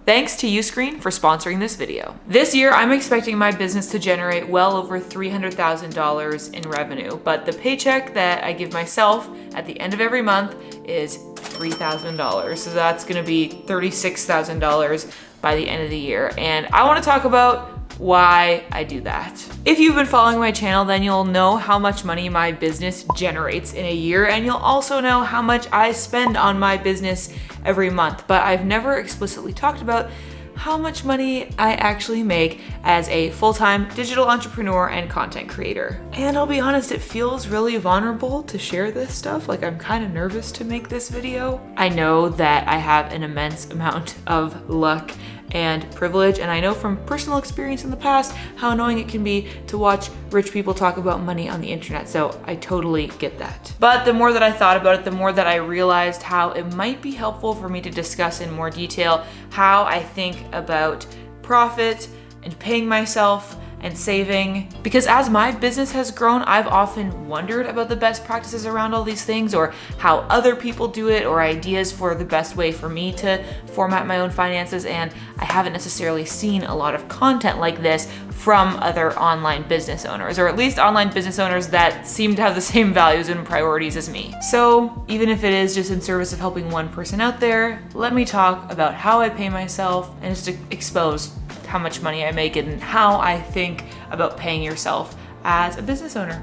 Thanks to Uscreen for sponsoring this video. This year, I'm expecting my business to generate well over $300,000 in revenue, but the paycheck that I give myself at the end of every month is $3,000. So that's gonna be $36,000 by the end of the year. And I wanna talk about why I do that. If you've been following my channel, then you'll know how much money my business generates in a year, and you'll also know how much I spend on my business every month. But I've never explicitly talked about how much money I actually make as a full-time digital entrepreneur and content creator. And I'll be honest, it feels really vulnerable to share this stuff. Like, I'm kind of nervous to make this video. I know that I have an immense amount of luck and privilege, and I know from personal experience in the past how annoying it can be to watch rich people talk about money on the internet, so I totally get that. But the more that I thought about it, the more that I realized how it might be helpful for me to discuss in more detail how I think about profit and paying myself and saving. Because as my business has grown, I've often wondered about the best practices around all these things, or how other people do it, or ideas for the best way for me to format my own finances. And I haven't necessarily seen a lot of content like this from other online business owners, or at least online business owners that seem to have the same values and priorities as me. So even if it is just in service of helping one person out there, let me talk about how I pay myself and just to expose how much money I make and how I think about paying yourself as a business owner.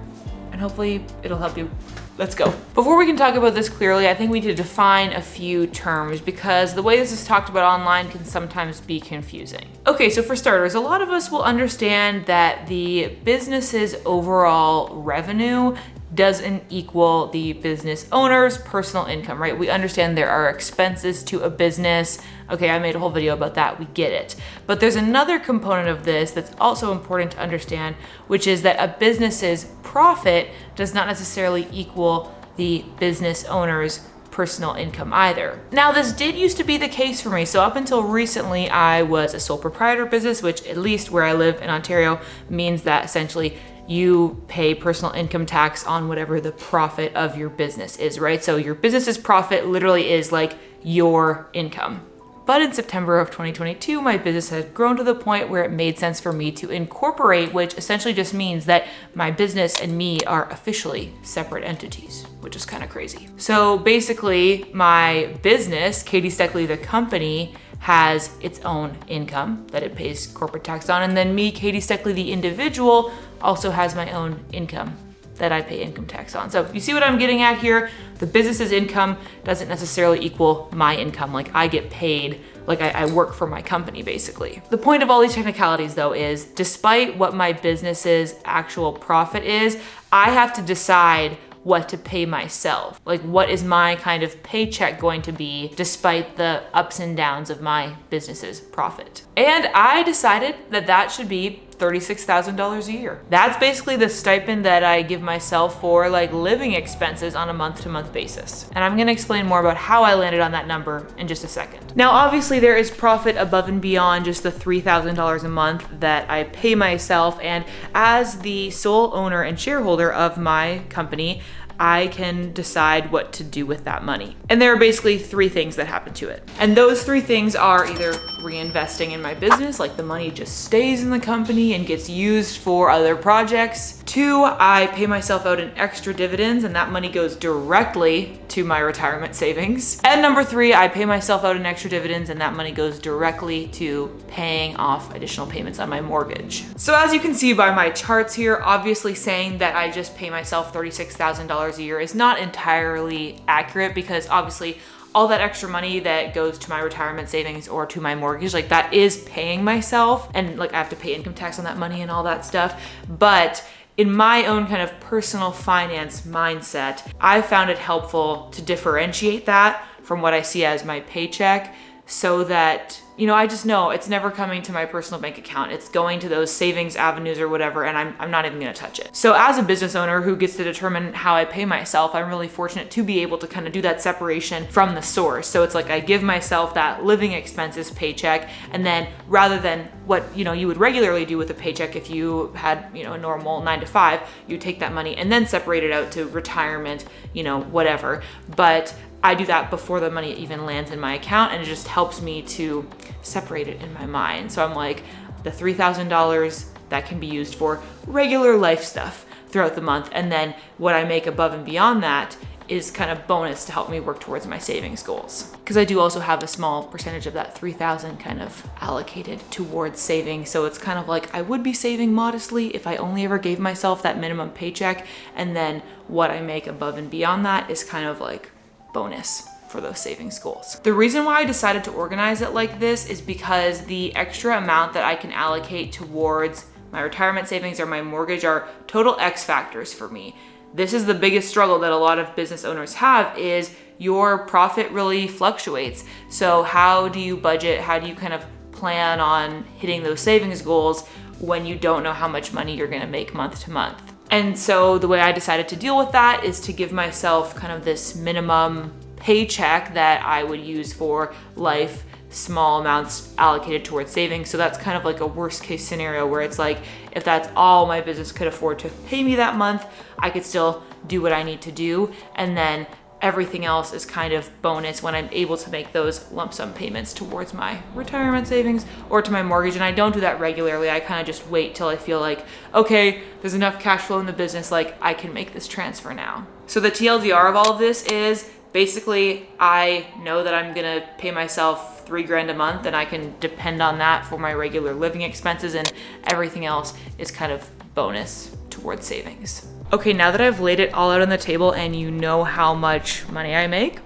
And hopefully it'll help you. Let's go. Before we can talk about this clearly, I think we need to define a few terms because the way this is talked about online can sometimes be confusing. Okay, so for starters, a lot of us will understand that the business's overall revenue doesn't equal the business owner's personal income, right? We understand there are expenses to a business. Okay, I made a whole video about that, we get it. But there's another component of this that's also important to understand, which is that a business's profit does not necessarily equal the business owner's personal income either. Now, this did used to be the case for me. So up until recently, I was a sole proprietor business, which at least where I live in Ontario means that essentially you pay personal income tax on whatever the profit of your business is, right? So your business's profit literally is like your income. But in September of 2022, my business had grown to the point where it made sense for me to incorporate, which essentially just means that my business and me are officially separate entities, which is kind of crazy. So basically, my business, Katie Steckly, the company, has its own income that it pays corporate tax on. And then me, Katie Steckly, the individual, also has my own income that I pay income tax on. So you see what I'm getting at here? The business's income doesn't necessarily equal my income. Like, I get paid, like I work for my company basically. The point of all these technicalities though is, despite what my business's actual profit is, I have to decide what to pay myself. Like, what is my kind of paycheck going to be despite the ups and downs of my business's profit? And I decided that that should be $36,000 a year. That's basically the stipend that I give myself for like living expenses on a month-to-month basis. And I'm gonna explain more about how I landed on that number in just a second. Now, obviously there is profit above and beyond just the $3,000 a month that I pay myself. And as the sole owner and shareholder of my company, I can decide what to do with that money. And there are basically three things that happen to it. And those three things are either reinvesting in my business, like the money just stays in the company and gets used for other projects. Two, I pay myself out in extra dividends, and that money goes directly to my retirement savings. And number three, I pay myself out in extra dividends, and that money goes directly to paying off additional payments on my mortgage. So as you can see by my charts here, obviously saying that I just pay myself $36,000 a year is not entirely accurate, because obviously all that extra money that goes to my retirement savings or to my mortgage, like that is paying myself, and like I have to pay income tax on that money and all that stuff. But in my own kind of personal finance mindset, I found it helpful to differentiate that from what I see as my paycheck, so that, you know, I just know it's never coming to my personal bank account. It's going to those savings avenues or whatever, and I'm not even gonna touch it. So as a business owner who gets to determine how I pay myself, I'm really fortunate to be able to kind of do that separation from the source. So it's like I give myself that living expenses paycheck, and then rather than what, you know, you would regularly do with a paycheck if you had, you know, a normal 9 to 5, you take that money and then separate it out to retirement, you know, whatever. But I do that before the money even lands in my account, and it just helps me to separate it in my mind. So I'm like, the $3,000 that can be used for regular life stuff throughout the month, and then what I make above and beyond that is kind of bonus to help me work towards my savings goals. Because I do also have a small percentage of that 3,000 kind of allocated towards saving. So it's kind of like I would be saving modestly if I only ever gave myself that minimum paycheck, and then what I make above and beyond that is kind of like bonus for those savings goals. The reason why I decided to organize it like this is because the extra amount that I can allocate towards my retirement savings or my mortgage are total X factors for me. This is the biggest struggle that a lot of business owners have, is your profit really fluctuates. So how do you budget? How do you kind of plan on hitting those savings goals when you don't know how much money you're gonna make month to month? And so the way I decided to deal with that is to give myself kind of this minimum paycheck that I would use for life, small amounts allocated towards savings. So that's kind of like a worst case scenario where it's like, if that's all my business could afford to pay me that month, I could still do what I need to do. And then everything else is kind of bonus when I'm able to make those lump sum payments towards my retirement savings or to my mortgage. And I don't do that regularly. I kind of just wait till I feel like, okay, there's enough cash flow in the business, like I can make this transfer now. So the TLDR of all of this is basically, I know that I'm gonna pay myself $3,000 a month, and I can depend on that for my regular living expenses, and everything else is kind of bonus towards savings. Okay, now that I've laid it all out on the table and you know how much money I make,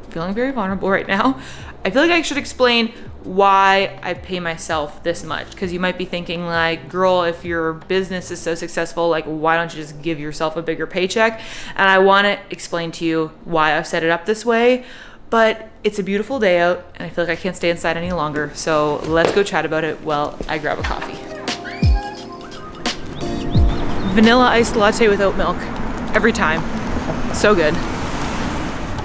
feeling very vulnerable right now, I feel like I should explain why I pay myself this much. Because you might be thinking like, girl, if your business is so successful, like why don't you just give yourself a bigger paycheck? And I want to explain to you why I've set it up this way. But it's a beautiful day out and I feel like I can't stay inside any longer. So let's go chat about it while I grab a coffee. Vanilla iced latte with oat milk, every time. So good.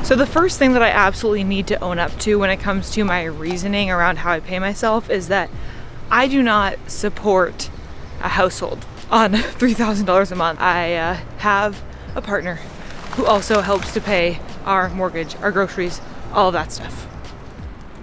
So the first thing that I absolutely need to own up to when it comes to my reasoning around how I pay myself is that I do not support a household on $3,000 a month. I have a partner who also helps to pay our mortgage, our groceries, all of that stuff.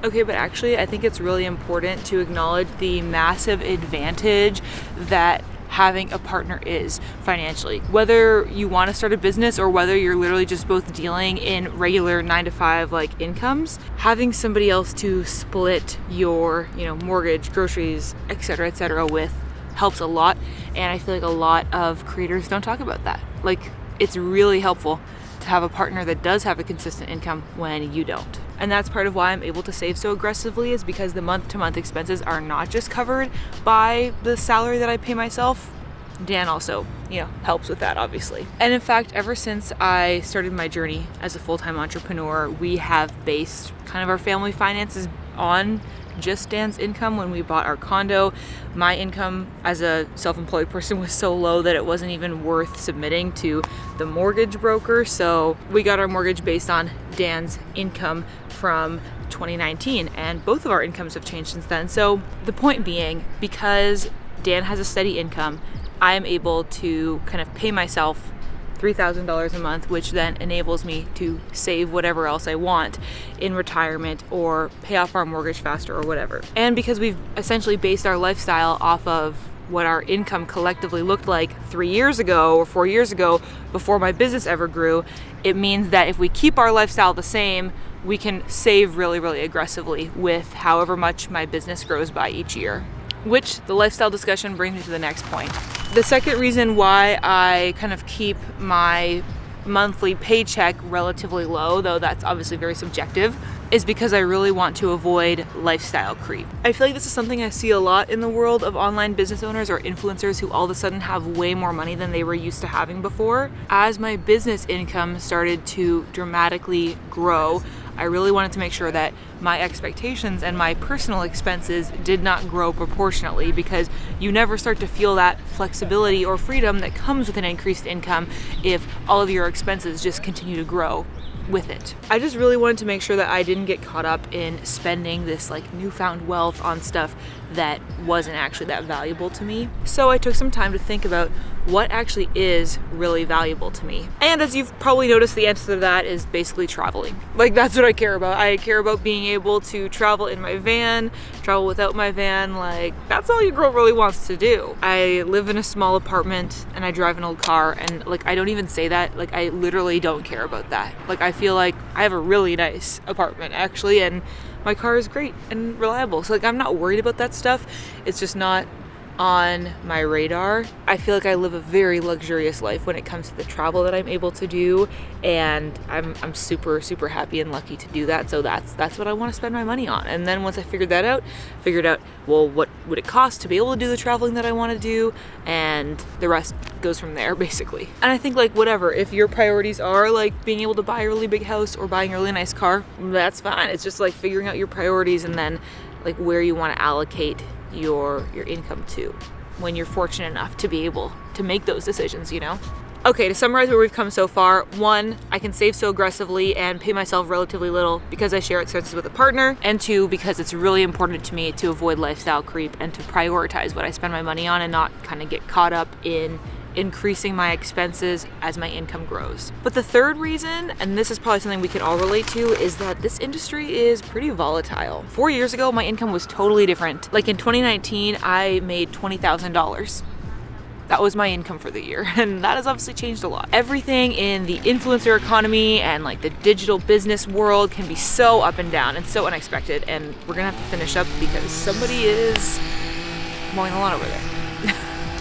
Okay, but actually I think it's really important to acknowledge the massive advantage that having a partner is financially. Whether you want to start a business or whether you're literally just both dealing in regular 9-to-5 like incomes, having somebody else to split your, mortgage, groceries, etc. with helps a lot. And I feel like a lot of creators don't talk about that. Like, it's really helpful to have a partner that does have a consistent income when you don't. And that's part of why I'm able to save so aggressively, is because the month-to-month expenses are not just covered by the salary that I pay myself. Dan also, helps with that, obviously. And in fact, ever since I started my journey as a full-time entrepreneur, we have based kind of our family finances on just Dan's income. When we bought our condo, my income as a self-employed person was so low that it wasn't even worth submitting to the mortgage broker. So we got our mortgage based on Dan's income from 2019, and both of our incomes have changed since then. So the point being, because Dan has a steady income, I am able to kind of pay myself $3,000 a month, which then enables me to save whatever else I want in retirement or pay off our mortgage faster or whatever. And because we've essentially based our lifestyle off of what our income collectively looked like 3 years ago or 4 years ago before my business ever grew, it means that if we keep our lifestyle the same, we can save really, really aggressively with however much my business grows by each year. Which the lifestyle discussion brings me to the next point. The second reason why I kind of keep my monthly paycheck relatively low, though that's obviously very subjective, is because I really want to avoid lifestyle creep. I feel like this is something I see a lot in the world of online business owners or influencers who all of a sudden have way more money than they were used to having before. As my business income started to dramatically grow, I really wanted to make sure that my expectations and my personal expenses did not grow proportionately, because you never start to feel that flexibility or freedom that comes with an increased income if all of your expenses just continue to grow with it. I just really wanted to make sure that I didn't get caught up in spending this like newfound wealth on stuff that wasn't actually that valuable to me. So I took some time to think about what actually is really valuable to me. And as you've probably noticed, the answer to that is basically traveling. Like, that's what I care about. I care about being able to travel in my van, travel without my van. Like, that's all your girl really wants to do. I live in a small apartment and I drive an old car, and like, I don't even say that. Like, I literally don't care about that. Like, I feel like I have a really nice apartment actually, and my car is great and reliable. So like, I'm not worried about that stuff. It's just not on my radar. I feel like I live a very luxurious life when it comes to the travel that I'm able to do, and I'm super happy and lucky to do that. So that's what I want to spend my money on. And then once I figured out, well, what would it cost to be able to do the traveling that I want to do, and the rest goes from there basically. And I think like, whatever, if your priorities are like being able to buy a really big house or buying a really nice car, that's fine. It's just like figuring out your priorities and then like where you want to allocate your income to when you're fortunate enough to be able to make those decisions, you know? Okay, to summarize where we've come so far, 1, I can save so aggressively and pay myself relatively little because I share expenses with a partner, and 2, because it's really important to me to avoid lifestyle creep and to prioritize what I spend my money on and not kind of get caught up in increasing my expenses as my income grows. But the third reason, and this is probably something we can all relate to, is that this industry is pretty volatile. 4 years ago, my income was totally different. Like in 2019, I made $20,000. That was my income for the year, and that has obviously changed a lot. Everything in the influencer economy and like the digital business world can be so up and down and so unexpected, and we're gonna have to finish up because somebody is mowing the lawn over there.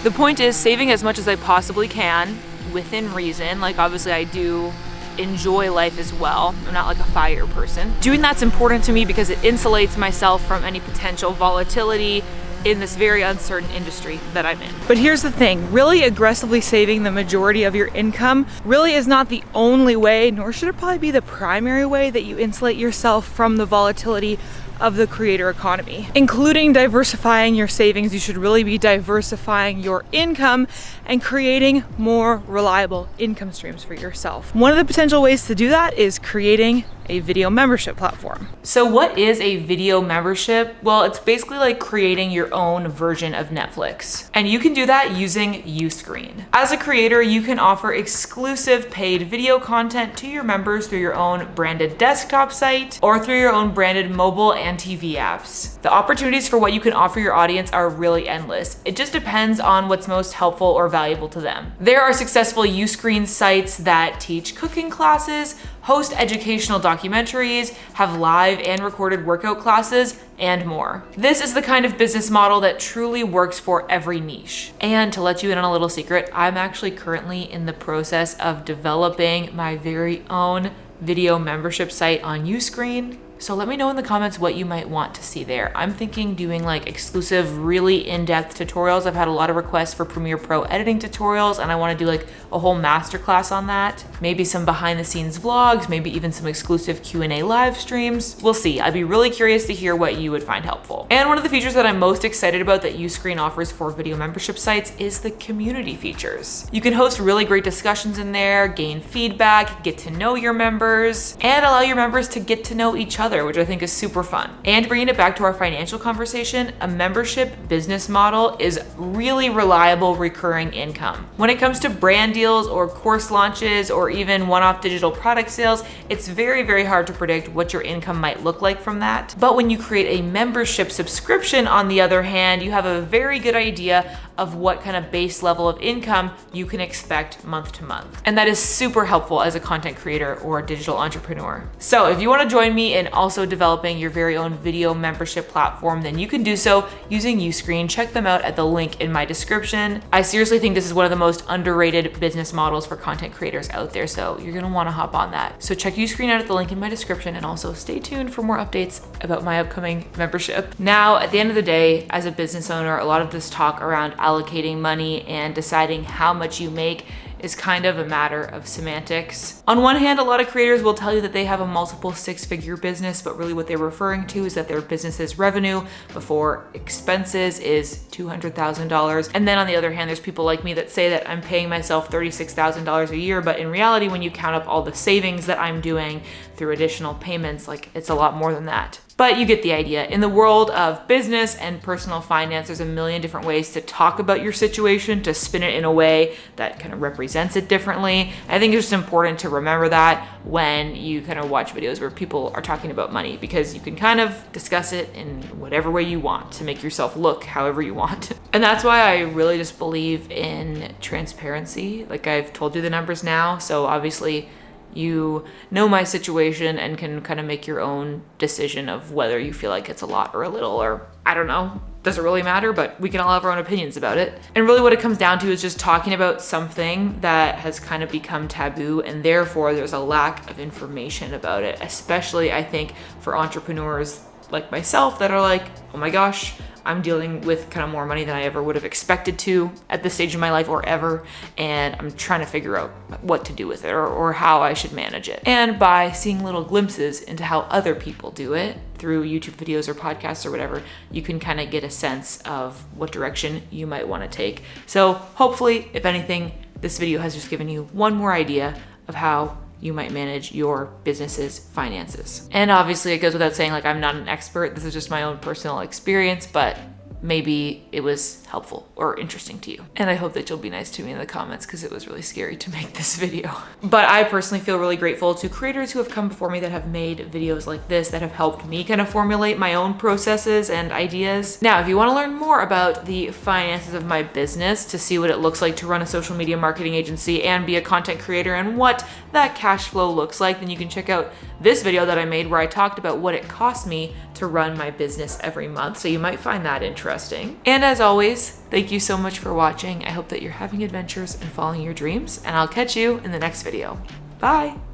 The point is saving as much as I possibly can within reason. Like, obviously I do enjoy life as well. I'm not like a fire person. Doing that's important to me because it insulates myself from any potential volatility in this very uncertain industry that I'm in. But here's the thing, really aggressively saving the majority of your income really is not the only way, nor should it probably be the primary way that you insulate yourself from the volatility of the creator economy. Including diversifying your savings, you should really be diversifying your income and creating more reliable income streams for yourself. One of the potential ways to do that is creating a video membership platform. So what is a video membership? Well, it's basically like creating your own version of Netflix. And you can do that using Uscreen. As a creator, you can offer exclusive paid video content to your members through your own branded desktop site or through your own branded mobile and TV apps. The opportunities for what you can offer your audience are really endless. It just depends on what's most helpful or valuable to them. There are successful Uscreen sites that teach cooking classes, host educational documentaries, have live and recorded workout classes, and more. This is the kind of business model that truly works for every niche. And to let you in on a little secret, I'm actually currently in the process of developing my very own video membership site on Uscreen. So let me know in the comments what you might want to see there. I'm thinking doing like exclusive, really in-depth tutorials. I've had a lot of requests for Premiere Pro editing tutorials, and I want to do like a whole masterclass on that. Maybe some behind the scenes vlogs, maybe even some exclusive Q&A live streams. We'll see. I'd be really curious to hear what you would find helpful. And one of the features that I'm most excited about that Uscreen offers for video membership sites is the community features. You can host really great discussions in there, gain feedback, get to know your members, and allow your members to get to know each other, which I think is super fun. And bringing it back to our financial conversation, a membership business model is really reliable recurring income. When it comes to brand deals or course launches or even one-off digital product sales, it's very, very hard to predict what your income might look like from that. But when you create a membership subscription, on the other hand, you have a very good idea of what kind of base level of income you can expect month to month. And that is super helpful as a content creator or a digital entrepreneur. So if you want to join me in also developing your very own video membership platform, then you can do so using Uscreen. Check them out at the link in my description. I seriously think this is one of the most underrated business models for content creators out there, so you're gonna want to hop on that. So check Uscreen out at the link in my description, and also stay tuned for more updates about my upcoming membership. Now, at the end of the day, as a business owner, a lot of this talk around allocating money and deciding how much you make is kind of a matter of semantics. On one hand, a lot of creators will tell you that they have a multiple six-figure business, but really what they're referring to is that their business's revenue before expenses is $200,000. And then on the other hand, there's people like me that say that I'm paying myself $36,000 a year, but in reality, when you count up all the savings that I'm doing through additional payments. Like, it's a lot more than that. But you get the idea. In the world of business and personal finance, there's a million different ways to talk about your situation, to spin it in a way that kind of represents it differently. I think it's just important to remember that when you kind of watch videos where people are talking about money, because you can kind of discuss it in whatever way you want to make yourself look however you want. And that's why I really just believe in transparency. Like, I've told you the numbers now, so obviously you know my situation and can kind of make your own decision of whether you feel like it's a lot or a little, or I don't know. Doesn't really matter, but we can all have our own opinions about it. And really what it comes down to is just talking about something that has kind of become taboo, and therefore there's a lack of information about it, especially I think for entrepreneurs like myself that are like, oh my gosh, I'm dealing with kind of more money than I ever would have expected to at this stage of my life or ever, and I'm trying to figure out what to do with it or how I should manage it. And by seeing little glimpses into how other people do it through YouTube videos or podcasts or whatever, you can kind of get a sense of what direction you might want to take. So hopefully, if anything, this video has just given you one more idea of how you might manage your business's finances. And obviously it goes without saying, like, I'm not an expert. This is just my own personal experience, but maybe it was helpful or interesting to you. And I hope that you'll be nice to me in the comments, because it was really scary to make this video. But I personally feel really grateful to creators who have come before me that have made videos like this, that have helped me kind of formulate my own processes and ideas. Now, if you want to learn more about the finances of my business, to see what it looks like to run a social media marketing agency and be a content creator and what that cash flow looks like, then you can check out this video that I made where I talked about what it cost me to run my business every month. So you might find that interesting. And as always, thank you so much for watching. I hope that you're having adventures and following your dreams, and I'll catch you in the next video. Bye.